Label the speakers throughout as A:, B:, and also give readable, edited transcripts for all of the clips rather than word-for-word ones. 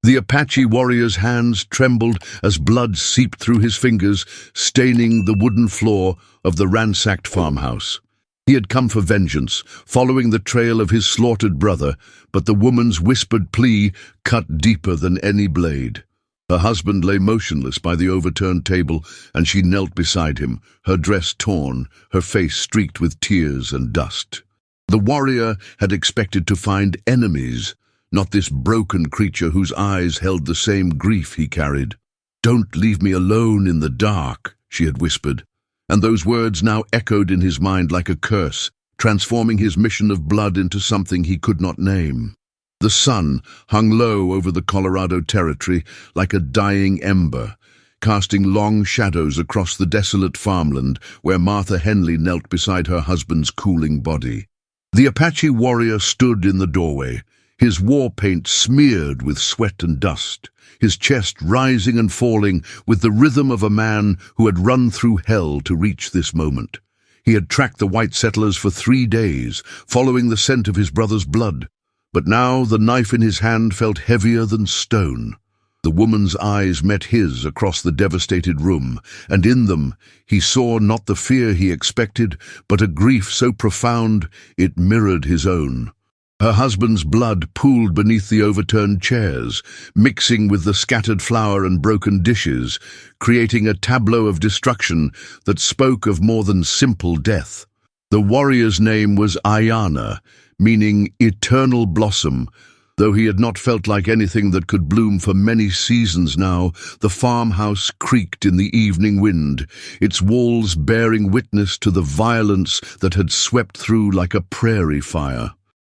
A: The Apache warrior's hands trembled as blood seeped through his fingers, staining the wooden floor of the ransacked farmhouse. He had come for vengeance, following the trail of his slaughtered brother, but the woman's whispered plea cut deeper than any blade. Her husband lay motionless by the overturned table, and she knelt beside him, her dress torn, her face streaked with tears and dust. The warrior had expected to find enemies, not this broken creature whose eyes held the same grief he carried. "Don't leave me alone in the dark," she had whispered, and those words now echoed in his mind like a curse, transforming his mission of blood into something he could not name. The sun hung low over the Colorado Territory like a dying ember, casting long shadows across the desolate farmland where Martha Henley knelt beside her husband's cooling body. The Apache warrior stood in the doorway, his war paint smeared with sweat and dust, his chest rising and falling with the rhythm of a man who had run through hell to reach this moment. He had tracked the white settlers for 3 days, following the scent of his brother's blood, but now the knife in his hand felt heavier than stone. The woman's eyes met his across the devastated room, and in them he saw not the fear he expected, but a grief so profound it mirrored his own. Her husband's blood pooled beneath the overturned chairs, mixing with the scattered flour and broken dishes, creating a tableau of destruction that spoke of more than simple death. The warrior's name was Ayana, meaning eternal blossom. Though he had not felt like anything that could bloom for many seasons now, the farmhouse creaked in the evening wind, its walls bearing witness to the violence that had swept through like a prairie fire.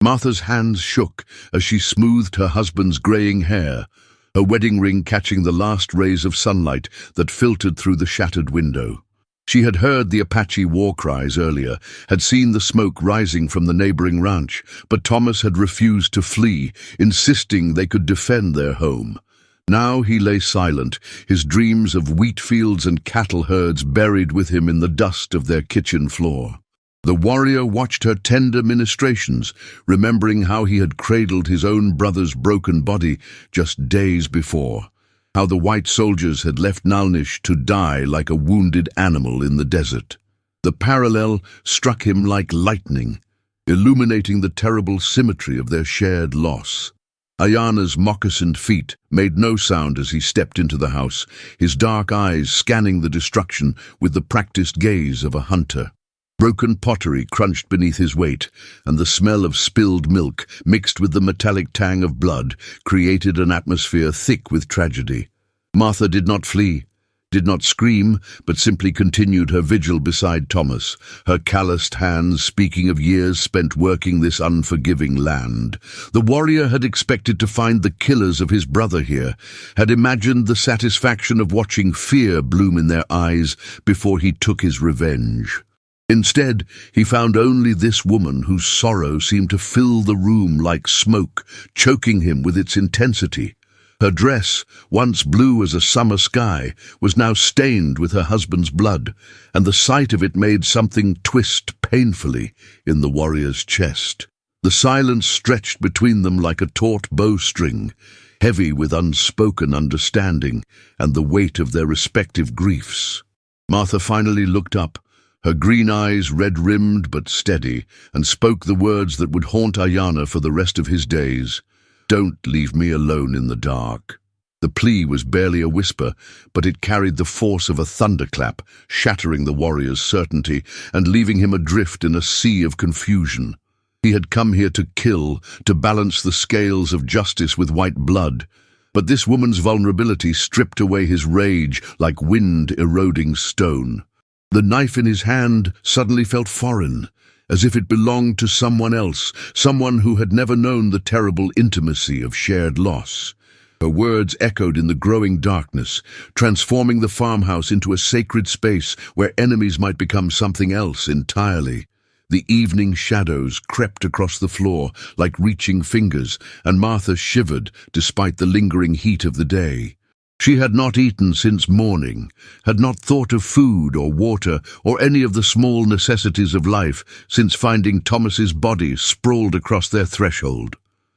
A: Martha's hands shook as she smoothed her husband's graying hair, her wedding ring catching the last rays of sunlight that filtered through the shattered window. She had heard the Apache war cries earlier, had seen the smoke rising from the neighboring ranch, but Thomas had refused to flee, insisting they could defend their home. Now he lay silent, his dreams of wheat fields and cattle herds buried with him in the dust of their kitchen floor. The warrior watched her tender ministrations, remembering how he had cradled his own brother's broken body just days before, how the white soldiers had left Nalnish to die like a wounded animal in the desert. The parallel struck him like lightning, illuminating the terrible symmetry of their shared loss. Ayana's moccasined feet made no sound as he stepped into the house, his dark eyes scanning the destruction with the practiced gaze of a hunter. Broken pottery crunched beneath his weight, and the smell of spilled milk, mixed with the metallic tang of blood, created an atmosphere thick with tragedy. Martha did not flee, did not scream, but simply continued her vigil beside Thomas, her calloused hands speaking of years spent working this unforgiving land. The warrior had expected to find the killers of his brother here, had imagined the satisfaction of watching fear bloom in their eyes before he took his revenge. Instead, he found only this woman whose sorrow seemed to fill the room like smoke, choking him with its intensity. Her dress, once blue as a summer sky, was now stained with her husband's blood, and the sight of it made something twist painfully in the warrior's chest. The silence stretched between them like a taut bowstring, heavy with unspoken understanding and the weight of their respective griefs. Martha finally looked up, her green eyes red-rimmed but steady, and spoke the words that would haunt Ayana for the rest of his days. "Don't leave me alone in the dark." The plea was barely a whisper, but it carried the force of a thunderclap, shattering the warrior's certainty and leaving him adrift in a sea of confusion. He had come here to kill, to balance the scales of justice with white blood, but this woman's vulnerability stripped away his rage like wind eroding stone. The knife in his hand suddenly felt foreign, as if it belonged to someone else, someone who had never known the terrible intimacy of shared loss. Her words echoed in the growing darkness, transforming the farmhouse into a sacred space where enemies might become something else entirely. The evening shadows crept across the floor like reaching fingers, and Martha shivered despite the lingering heat of the day. She had not eaten since morning, had not thought of food or water or any of the small necessities of life since finding Thomas's body sprawled across their threshold.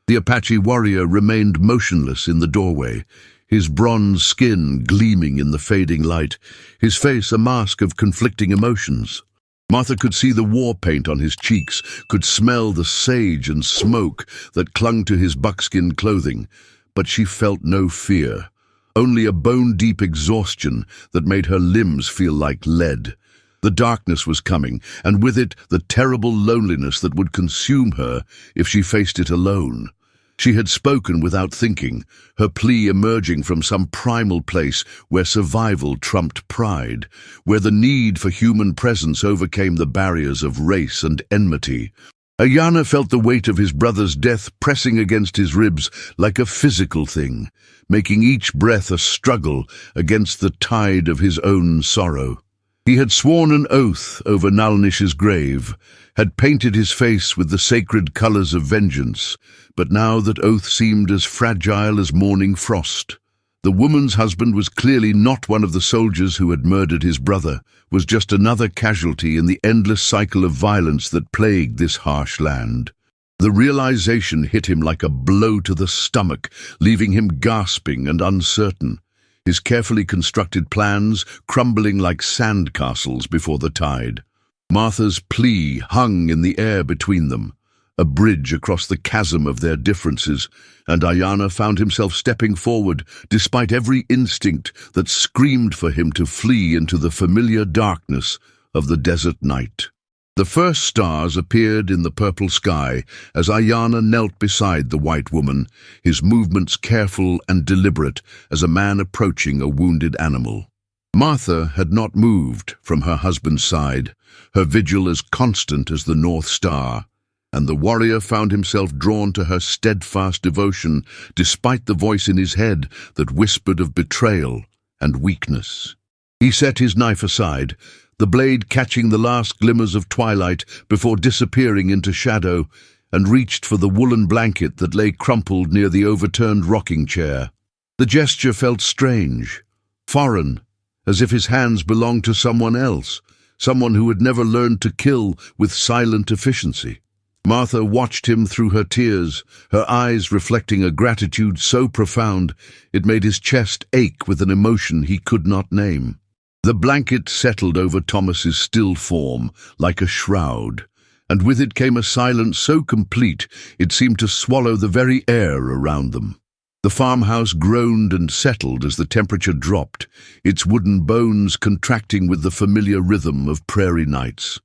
A: The Apache warrior remained motionless in the doorway, his bronze skin gleaming in the fading light, his face a mask of conflicting emotions. Martha could see the war paint on his cheeks, could smell the sage and smoke that clung to his buckskin clothing, but she felt no fear, only a bone-deep exhaustion that made her limbs feel like lead. The darkness was coming, and with it the terrible loneliness that would consume her if she faced it alone. She had spoken without thinking, her plea emerging from some primal place where survival trumped pride, where the need for human presence overcame the barriers of race and enmity. Ayana felt the weight of his brother's death pressing against his ribs like a physical thing, making each breath a struggle against the tide of his own sorrow. He had sworn an oath over Nalnish's grave, had painted his face with the sacred colors of vengeance, but now that oath seemed as fragile as morning frost. The woman's husband was clearly not one of the soldiers who had murdered his brother, was just another casualty in the endless cycle of violence that plagued this harsh land. The realization hit him like a blow to the stomach, leaving him gasping and uncertain, his carefully constructed plans crumbling like sandcastles before the tide. Martha's plea hung in the air between them, a bridge across the chasm of their differences, and Ayana found himself stepping forward despite every instinct that screamed for him to flee into the familiar darkness of the desert night. The first stars appeared in the purple sky as Ayana knelt beside the white woman, his movements careful and deliberate as a man approaching a wounded animal. Martha had not moved from her husband's side, her vigil as constant as the North Star, and the warrior found himself drawn to her steadfast devotion despite the voice in his head that whispered of betrayal and weakness. He set his knife aside, the blade catching the last glimmers of twilight before disappearing into shadow, and reached for the woolen blanket that lay crumpled near the overturned rocking chair. The gesture felt strange, foreign, as if his hands belonged to someone else, someone who had never learned to kill with silent efficiency. Martha watched him through her tears, her eyes reflecting a gratitude so profound it made his chest ache with an emotion he could not name. The blanket settled over Thomas's still form like a shroud, and with it came a silence so complete it seemed to swallow the very air around them. The farmhouse groaned and settled as the temperature dropped, its wooden bones contracting with the familiar rhythm of prairie nights.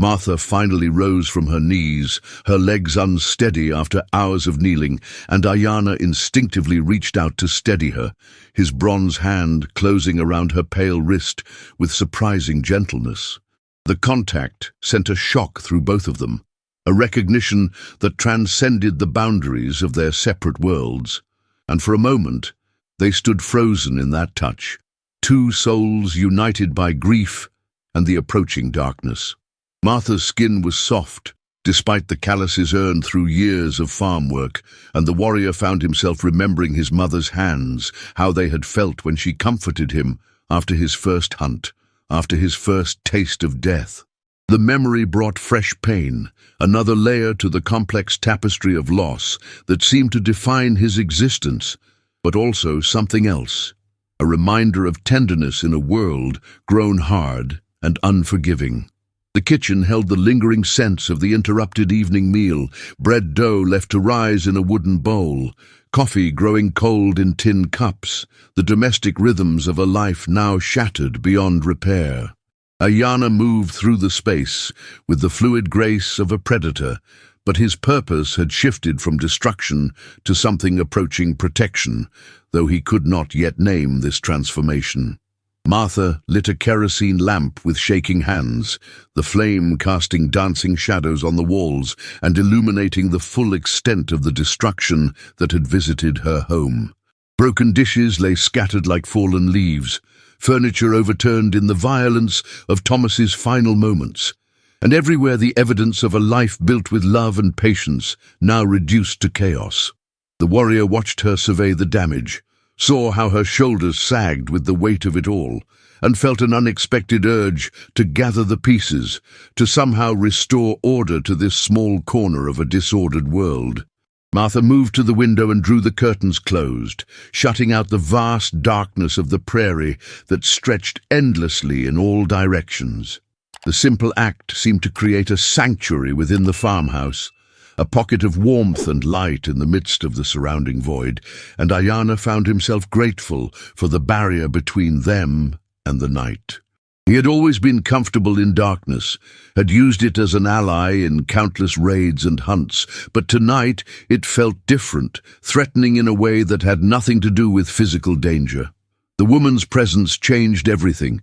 A: Martha finally rose from her knees, her legs unsteady after hours of kneeling, and Ayana instinctively reached out to steady her, his bronze hand closing around her pale wrist with surprising gentleness. The contact sent a shock through both of them, a recognition that transcended the boundaries of their separate worlds, and for a moment they stood frozen in that touch, two souls united by grief and the approaching darkness. Martha's skin was soft, despite the calluses earned through years of farm work, and the warrior found himself remembering his mother's hands, how they had felt when she comforted him after his first hunt, after his first taste of death. The memory brought fresh pain, another layer to the complex tapestry of loss that seemed to define his existence, but also something else, a reminder of tenderness in a world grown hard and unforgiving. The kitchen held the lingering sense of the interrupted evening meal, bread dough left to rise in a wooden bowl, coffee growing cold in tin cups, the domestic rhythms of a life now shattered beyond repair. Ayana moved through the space with the fluid grace of a predator, but his purpose had shifted from destruction to something approaching protection, though he could not yet name this transformation. Martha lit a kerosene lamp with shaking hands, the flame casting dancing shadows on the walls and illuminating the full extent of the destruction that had visited her home. Broken dishes lay scattered like fallen leaves, furniture overturned in the violence of Thomas's final moments, and everywhere the evidence of a life built with love and patience, now reduced to chaos. The warrior watched her survey the damage, saw how her shoulders sagged with the weight of it all, and felt an unexpected urge to gather the pieces, to somehow restore order to this small corner of a disordered world. Martha moved to the window and drew the curtains closed, shutting out the vast darkness of the prairie that stretched endlessly in all directions. The simple act seemed to create a sanctuary within the farmhouse, a pocket of warmth and light in the midst of the surrounding void, and Ayana found himself grateful for the barrier between them and the night. He had always been comfortable in darkness, had used it as an ally in countless raids and hunts, but tonight it felt different, threatening in a way that had nothing to do with physical danger. The woman's presence changed everything,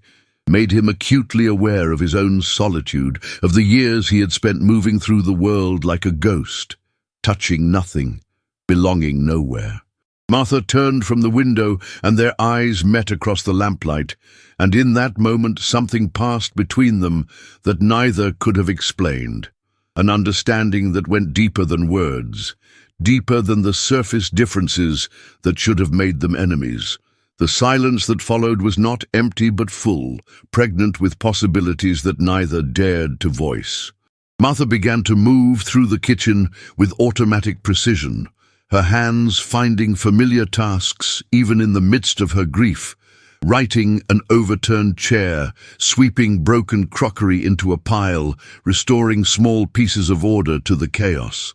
A: made him acutely aware of his own solitude, of the years he had spent moving through the world like a ghost, touching nothing, belonging nowhere. Martha turned from the window, and their eyes met across the lamplight, and in that moment something passed between them that neither could have explained, an understanding that went deeper than words, deeper than the surface differences that should have made them enemies. The silence that followed was not empty but full, pregnant with possibilities that neither dared to voice. Martha began to move through the kitchen with automatic precision, her hands finding familiar tasks even in the midst of her grief, righting an overturned chair, sweeping broken crockery into a pile, restoring small pieces of order to the chaos.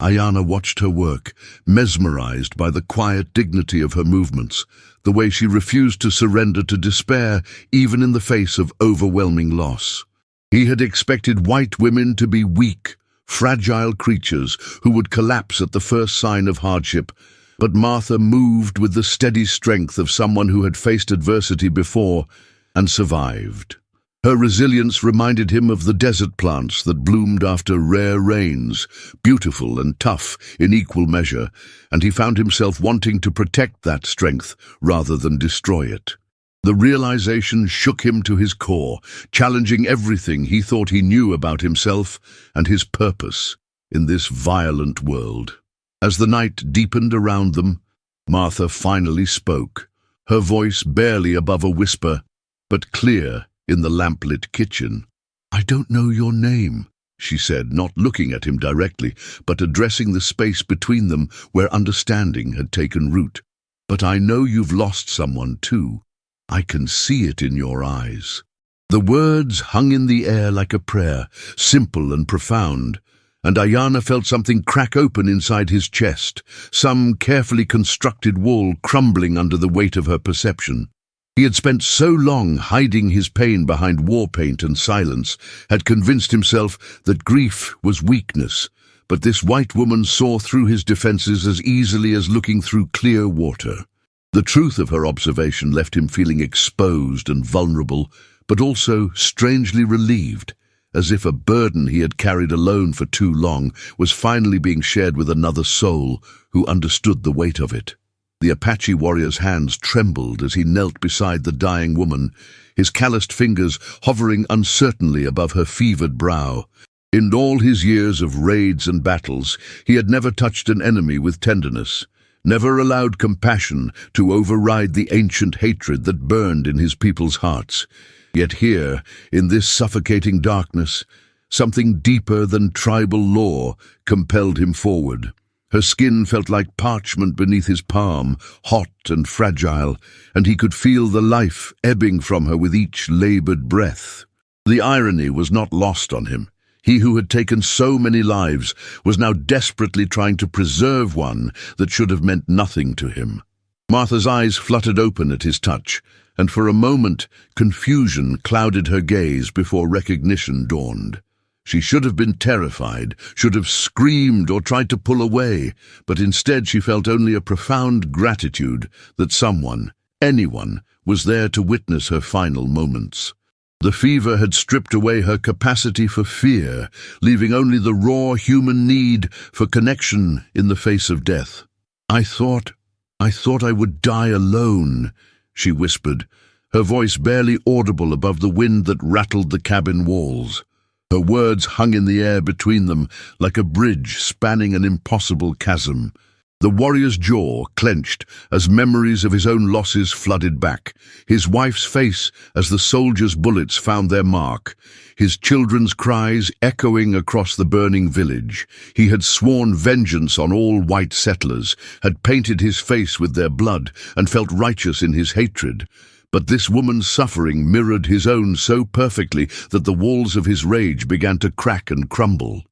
A: Ayana watched her work, mesmerized by the quiet dignity of her movements, the way she refused to surrender to despair even in the face of overwhelming loss. He had expected white women to be weak, fragile creatures who would collapse at the first sign of hardship, but Martha moved with the steady strength of someone who had faced adversity before and survived. Her resilience reminded him of the desert plants that bloomed after rare rains, beautiful and tough in equal measure, and he found himself wanting to protect that strength rather than destroy it. The realization shook him to his core, challenging everything he thought he knew about himself and his purpose in this violent world. As the night deepened around them, Martha finally spoke, her voice barely above a whisper, but clear in the lamplit kitchen. "I don't know your name," she said, not looking at him directly, but addressing the space between them where understanding had taken root. "But I know you've lost someone too. I can see it in your eyes." The words hung in the air like a prayer, simple and profound, and Ayana felt something crack open inside his chest, some carefully constructed wall crumbling under the weight of her perception. He had spent so long hiding his pain behind war paint and silence, had convinced himself that grief was weakness, but this white woman saw through his defenses as easily as looking through clear water. The truth of her observation left him feeling exposed and vulnerable, but also strangely relieved, as if a burden he had carried alone for too long was finally being shared with another soul who understood the weight of it. The Apache warrior's hands trembled as he knelt beside the dying woman, his calloused fingers hovering uncertainly above her fevered brow. In all his years of raids and battles, he had never touched an enemy with tenderness, never allowed compassion to override the ancient hatred that burned in his people's hearts. Yet here, in this suffocating darkness, something deeper than tribal law compelled him forward. Her skin felt like parchment beneath his palm, hot and fragile, and he could feel the life ebbing from her with each labored breath. The irony was not lost on him. He who had taken so many lives was now desperately trying to preserve one that should have meant nothing to him. Martha's eyes fluttered open at his touch, and for a moment confusion clouded her gaze before recognition dawned. She should have been terrified, should have screamed or tried to pull away, but instead she felt only a profound gratitude that someone, anyone, was there to witness her final moments. The fever had stripped away her capacity for fear, leaving only the raw human need for connection in the face of death. I thought I would die alone," she whispered, her voice barely audible above the wind that rattled the cabin walls. Her words hung in the air between them like a bridge spanning an impossible chasm. The warrior's jaw clenched as memories of his own losses flooded back, his wife's face as the soldiers' bullets found their mark, his children's cries echoing across the burning village. He had sworn vengeance on all white settlers, had painted his face with their blood, and felt righteous in his hatred. But this woman's suffering mirrored his own so perfectly that the walls of his rage began to crack and crumble.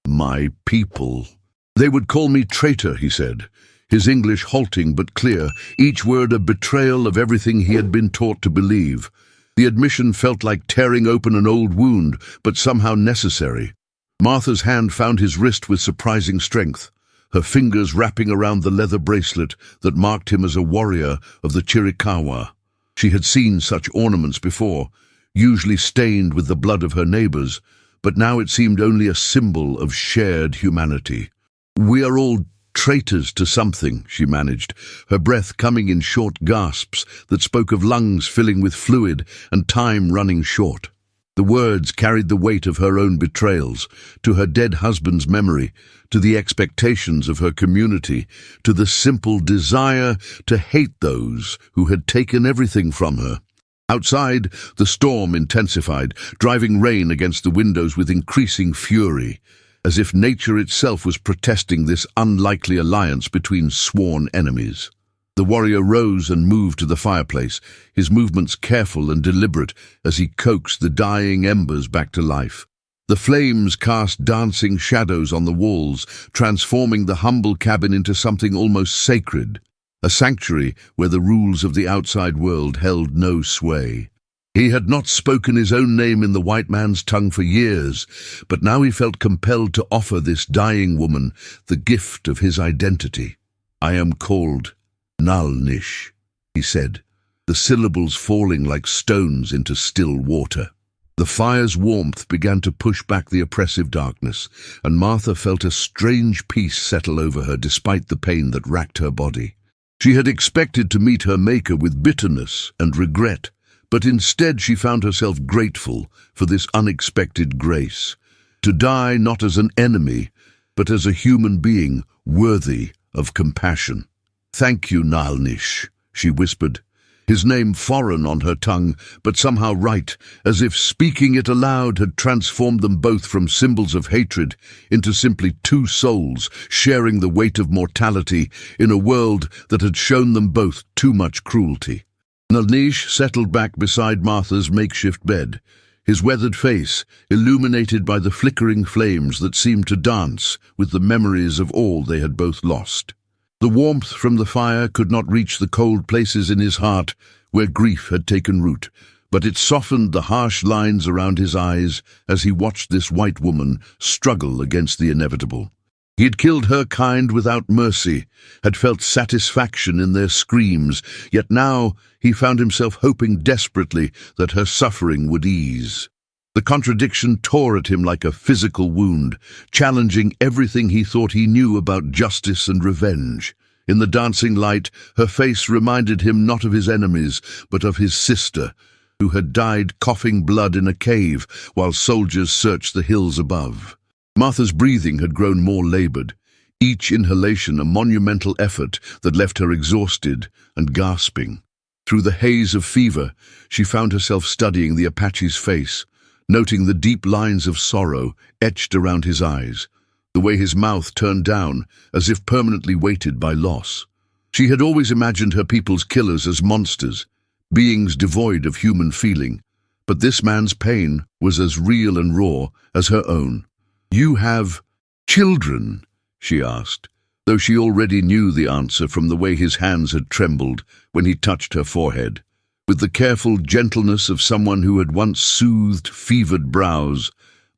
A: My people. They would call me traitor, he said, his English halting but clear, each word a betrayal of everything he had been taught to believe. The admission felt like tearing open an old wound, but somehow necessary. Martha's hand found his wrist with surprising strength, her fingers wrapping around the leather bracelet that marked him as a warrior of the Chiricahua. She had seen such ornaments before, usually stained with the blood of her neighbors, but now it seemed only a symbol of shared humanity. "We are all traitors to something," she managed, her breath coming in short gasps that spoke of lungs filling with fluid and time running short. The words carried the weight of her own betrayals, to her dead husband's memory, to the expectations of her community, to the simple desire to hate those who had taken everything from her. Outside, the storm intensified, driving rain against the windows with increasing fury, as if nature itself was protesting this unlikely alliance between sworn enemies. The warrior rose and moved to the fireplace, his movements careful and deliberate as he coaxed the dying embers back to life. The flames cast dancing shadows on the walls, transforming the humble cabin into something almost sacred, a sanctuary where the rules of the outside world held no sway. He had not spoken his own name in the white man's tongue for years, but now he felt compelled to offer this dying woman the gift of his identity. "I am called Nalnish," he said, the syllables falling like stones into still water. The fire's warmth began to push back the oppressive darkness, and Martha felt a strange peace settle over her despite the pain that racked her body. She had expected to meet her maker with bitterness and regret, but instead she found herself grateful for this unexpected grace, to die not as an enemy, but as a human being worthy of compassion. "Thank you, Nalnish," she whispered, his name foreign on her tongue, but somehow right, as if speaking it aloud had transformed them both from symbols of hatred into simply two souls sharing the weight of mortality in a world that had shown them both too much cruelty. Nalnish settled back beside Martha's makeshift bed, his weathered face illuminated by the flickering flames that seemed to dance with the memories of all they had both lost. The warmth from the fire could not reach the cold places in his heart where grief had taken root, but it softened the harsh lines around his eyes as he watched this white woman struggle against the inevitable. He had killed her kind without mercy, had felt satisfaction in their screams, yet now he found himself hoping desperately that her suffering would ease. The contradiction tore at him like a physical wound, challenging everything he thought he knew about justice and revenge. In the dancing light, her face reminded him not of his enemies, but of his sister, who had died coughing blood in a cave while soldiers searched the hills above. Martha's breathing had grown more labored, each inhalation a monumental effort that left her exhausted and gasping. Through the haze of fever, she found herself studying the Apache's face, noting the deep lines of sorrow etched around his eyes, the way his mouth turned down as if permanently weighted by loss. She had always imagined her people's killers as monsters, beings devoid of human feeling, but this man's pain was as real and raw as her own. "You have children?" she asked, though she already knew the answer from the way his hands had trembled when he touched her forehead, with the careful gentleness of someone who had once soothed fevered brows,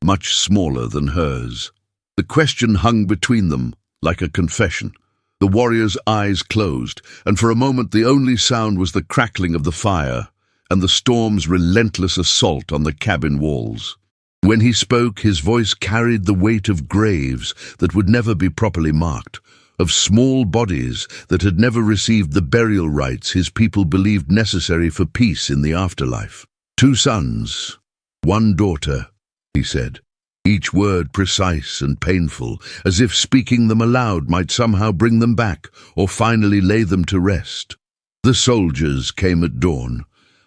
A: much smaller than hers. The question hung between them like a confession. The warrior's eyes closed, and for a moment the only sound was the crackling of the fire and the storm's relentless assault on the cabin walls. When he spoke, his voice carried the weight of graves that would never be properly marked, of small bodies that had never received the burial rites his people believed necessary for peace in the afterlife. "2 sons, 1 daughter," he said. each word precise and painful, as if speaking them aloud might somehow bring them back or finally lay them to rest. The soldiers came at dawn.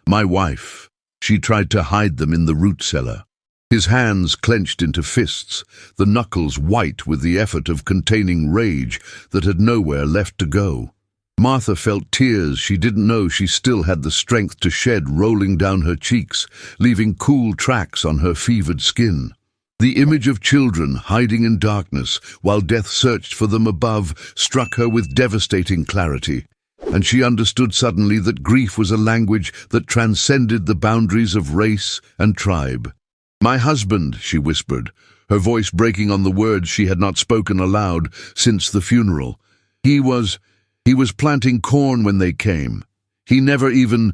A: My wife, she tried to hide them in the root cellar. His hands clenched into fists, the knuckles white with the effort of containing rage that had nowhere left to go. Martha felt tears she didn't know she still had the strength to shed rolling down her cheeks, leaving cool tracks on her fevered skin. The image of children hiding in darkness while death searched for them above struck her with devastating clarity, and she understood suddenly that grief was a language that transcended the boundaries of race and tribe. "My husband," she whispered, her voice breaking on the words she had not spoken aloud since the funeral. He was planting corn when they came. He never even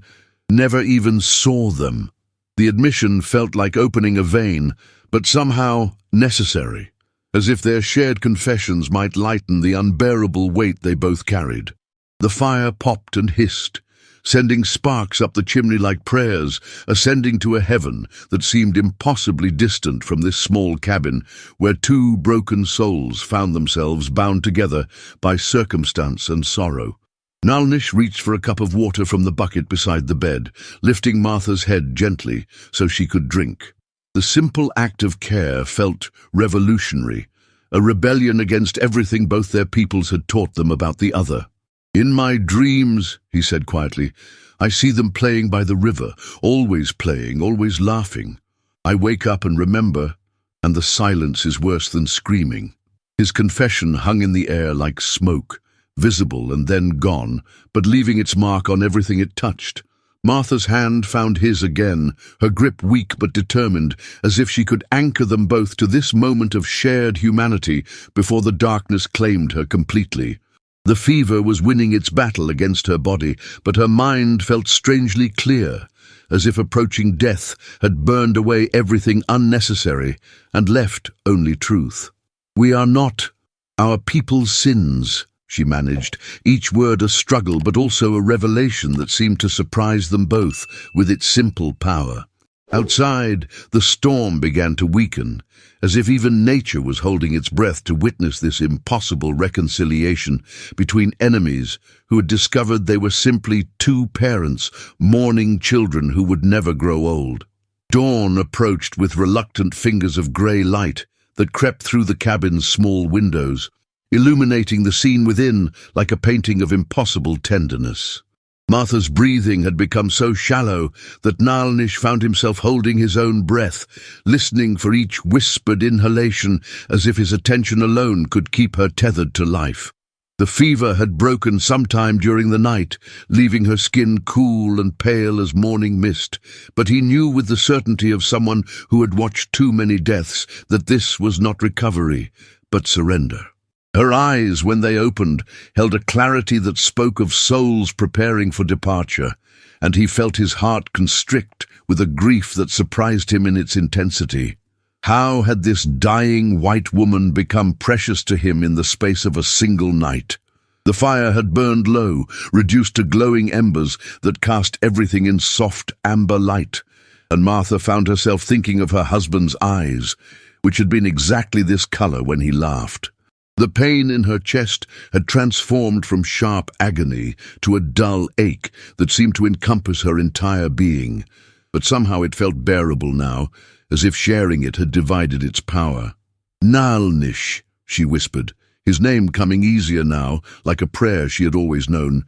A: saw them." The admission felt like opening a vein, but somehow necessary, as if their shared confessions might lighten the unbearable weight they both carried. The fire popped and hissed, sending sparks up the chimney like prayers, ascending to a heaven that seemed impossibly distant from this small cabin where two broken souls found themselves bound together by circumstance and sorrow. Nalnish reached for a cup of water from the bucket beside the bed, lifting Martha's head gently so she could drink. The simple act of care felt revolutionary, a rebellion against everything both their peoples had taught them about the other. "In my dreams," he said quietly, "I see them playing by the river, always playing, always laughing. I wake up and remember, and the silence is worse than screaming." His confession hung in the air like smoke, visible and then gone, but leaving its mark on everything it touched. Martha's hand found his again, her grip weak but determined, as if she could anchor them both to this moment of shared humanity before the darkness claimed her completely. The fever was winning its battle against her body, but her mind felt strangely clear, as if approaching death had burned away everything unnecessary and left only truth. "We are not our people's sins," she managed, each word a struggle but also a revelation that seemed to surprise them both with its simple power. Outside, the storm began to weaken, as if even nature was holding its breath to witness this impossible reconciliation between enemies who had discovered they were simply two parents mourning children who would never grow old. Dawn approached with reluctant fingers of grey light that crept through the cabin's small windows, illuminating the scene within like a painting of impossible tenderness. Martha's breathing had become so shallow that Nalnish found himself holding his own breath, listening for each whispered inhalation as if his attention alone could keep her tethered to life. The fever had broken sometime during the night, leaving her skin cool and pale as morning mist, but he knew with the certainty of someone who had watched too many deaths that this was not recovery, but surrender. Her eyes, when they opened, held a clarity that spoke of souls preparing for departure, and he felt his heart constrict with a grief that surprised him in its intensity. How had this dying white woman become precious to him in the space of a single night? The fire had burned low, reduced to glowing embers that cast everything in soft amber light, and Martha found herself thinking of her husband's eyes, which had been exactly this color when he laughed. The pain in her chest had transformed from sharp agony to a dull ache that seemed to encompass her entire being, but somehow it felt bearable now, as if sharing it had divided its power. "Nalnish," she whispered, his name coming easier now, like a prayer she had always known.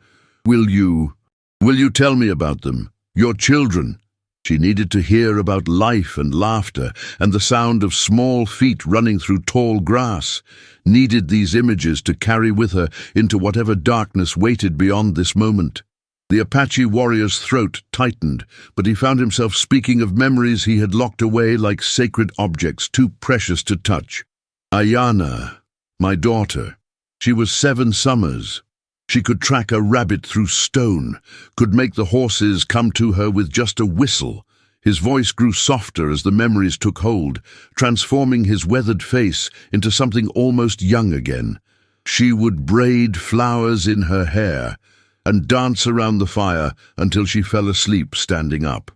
A: Will you tell me about them, your children?" She needed to hear about life and laughter and the sound of small feet running through tall grass, needed these images to carry with her into whatever darkness waited beyond this moment. The Apache warrior's throat tightened, but he found himself speaking of memories he had locked away like sacred objects too precious to touch. "Ayana, my daughter. She was 7 summers. She could track a rabbit through stone, could make the horses come to her with just a whistle." His voice grew softer as the memories took hold, transforming his weathered face into something almost young again. She would braid flowers in her hair and dance around the fire until she fell asleep standing up.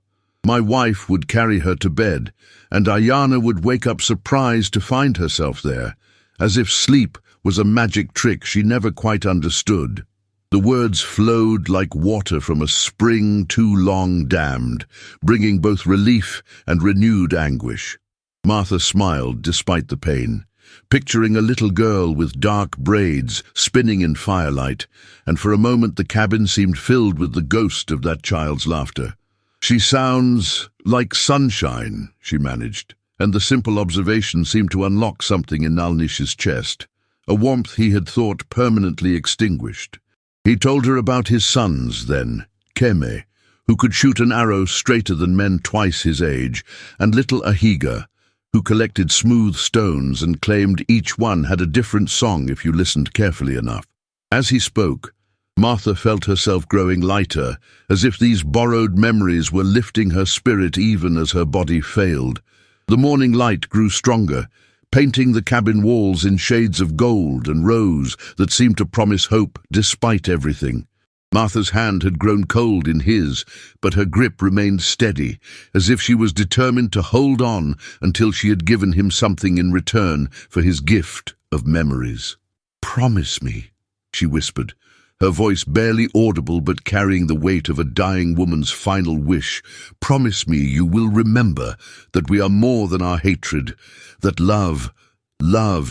A: My wife would carry her to bed, and Ayana would wake up surprised to find herself there, as if sleep was a magic trick she never quite understood. The words flowed like water from a spring too long dammed, bringing both relief and renewed anguish. Martha smiled despite the pain, picturing a little girl with dark braids spinning in firelight, and for a moment the cabin seemed filled with the ghost of that child's laughter. "She sounds like sunshine," she managed, and the simple observation seemed to unlock something in Nalnish's chest, a warmth he had thought permanently extinguished. He told her about his sons, then, Keme, who could shoot an arrow straighter than men twice his age, and little Ahiga, who collected smooth stones and claimed each one had a different song if you listened carefully enough. As he spoke, Martha felt herself growing lighter, as if these borrowed memories were lifting her spirit even as her body failed. The morning light grew stronger, painting the cabin walls in shades of gold and rose that seemed to promise hope despite everything. Martha's hand had grown cold in his, but her grip remained steady, as if she was determined to hold on until she had given him something in return for his gift of memories. "Promise me," she whispered, her voice barely audible but carrying the weight of a dying woman's final wish. "Promise me you will remember that we are more than our hatred, that love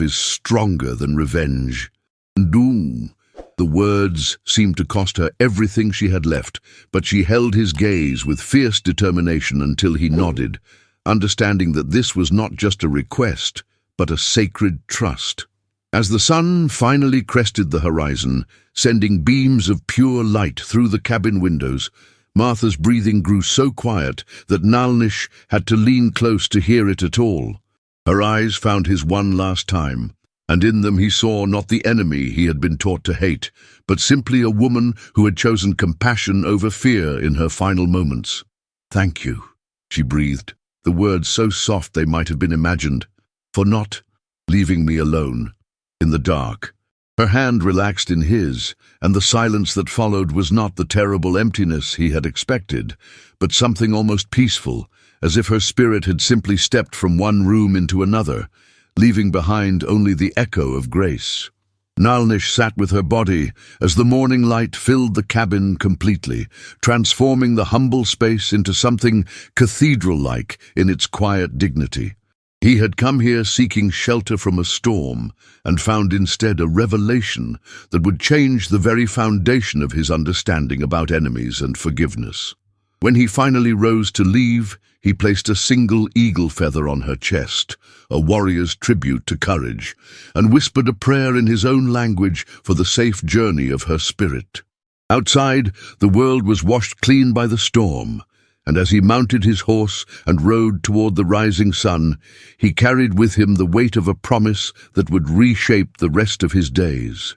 A: is stronger than revenge." "Doom." The words seemed to cost her everything she had left, but she held his gaze with fierce determination until he nodded, understanding that this was not just a request, but a sacred trust. As the sun finally crested the horizon, sending beams of pure light through the cabin windows, Martha's breathing grew so quiet that Nalnish had to lean close to hear it at all. Her eyes found his one last time, and in them he saw not the enemy he had been taught to hate, but simply a woman who had chosen compassion over fear in her final moments. "Thank you," she breathed, the words so soft they might have been imagined, "for not leaving me alone in the dark." Her hand relaxed in his, and the silence that followed was not the terrible emptiness he had expected, but something almost peaceful, as if her spirit had simply stepped from one room into another, leaving behind only the echo of grace. Nalnish sat with her body as the morning light filled the cabin completely, transforming the humble space into something cathedral-like in its quiet dignity. He had come here seeking shelter from a storm, and found instead a revelation that would change the very foundation of his understanding about enemies and forgiveness. When he finally rose to leave, he placed a single eagle feather on her chest, a warrior's tribute to courage, and whispered a prayer in his own language for the safe journey of her spirit. Outside, the world was washed clean by the storm, and as he mounted his horse and rode toward the rising sun, he carried with him the weight of a promise that would reshape the rest of his days.